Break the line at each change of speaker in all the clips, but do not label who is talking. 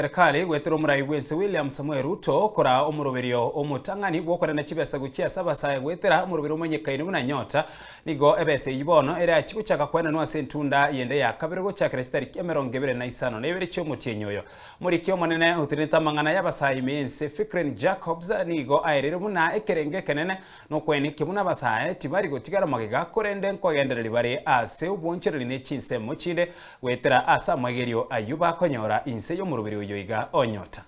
Serikali gwetera omurai bwense William Samuel Ruto kora omuroberio omutang'ani gwokorana Chibesa guchia sabasa gwetera omuroberio omenyekaine buna Nyota nigo EBESA ibono ere achiguchaka KOENANWA ase Entunda yende yakabere gochakera tariki 25 na ibere cy'omutienyi oyo muri kyo monene utineta mang'ana y'abasayi mense Fikren Jacobs nigo aerere buna ekerenge kenene no kwenike buna basaye tibari gotigara magega korende nkwagendereri bare ase ubonchereri ne chinsemo chinde gwetera asa mwagerio ayuba konyora inse y'omuroberio yoiga Nyota.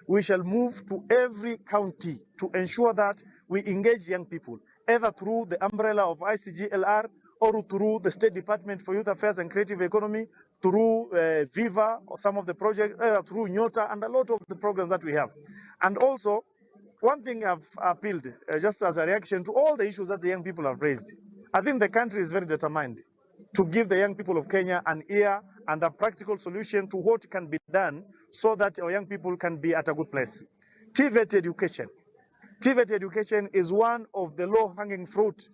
We shall move to every county to ensure that we engage young people, either through the umbrella of ICGLR or through the State Department for Youth Affairs and Creative Economy, through Viva or some of the projects, through Nyota and a lot of the programs that we have. And also, one thing I've appealed, just as a reaction to all the issues that the young people have raised, I think the country is very determined to give the young people of Kenya an ear and a practical solution to what can be done so that our young people can be at a good place. TVET education. TVET education is one of the low-hanging fruit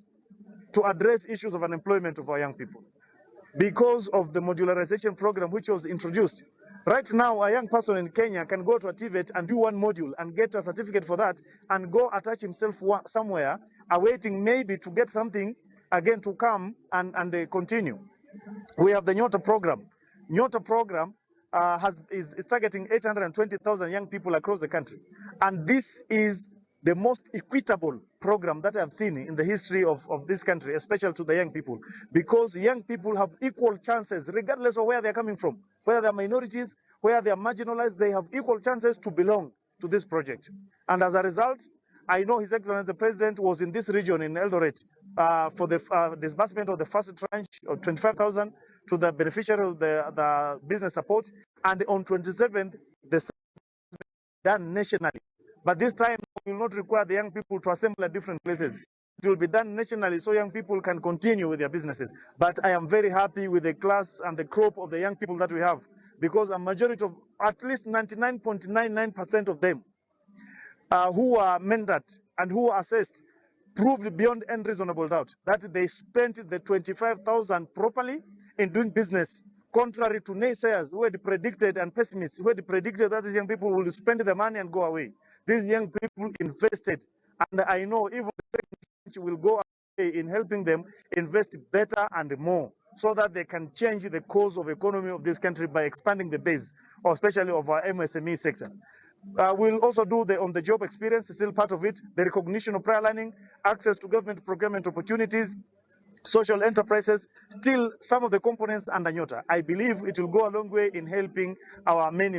to address issues of unemployment of our young people. Because of the modularization program which was introduced, right now a young person in Kenya can go to a TVET and do one module and get a certificate for that and go attach himself somewhere, awaiting maybe to get something again to come and continue. We have the Nyota program. Nyota program is targeting 820,000 young people across the country. And this is the most equitable program that I've seen in the history of this country, especially to the young people, because young people have equal chances, regardless of where they're coming from, whether they're minorities, where they're marginalized, they have equal chances to belong to this project. And as a result, I know His Excellency the President was in this region in Eldoret for the disbursement of the first tranche of 25,000 to the beneficiary of the business support, and on 27th, the done nationally. But this time, we will not require the young people to assemble at different places. It will be done nationally so young people can continue with their businesses. But I am very happy with the class and the crop of the young people that we have, because a majority of at least 99.99% of them who are mentored and who are assessed proved beyond any reasonable doubt that they spent the 25,000 properly in doing business, contrary to naysayers who had predicted and pessimists who had predicted that these young people will spend the money and go away. These young people invested, and I know even the second will go away in helping them invest better and more, so that they can change the course of economy of this country by expanding the base, or especially of our MSME sector. We'll also do the on-the-job experience, still part of it, the recognition of prior learning, access to government procurement opportunities, social enterprises, still some of the components under Nyota. I believe it will go a long way in helping our many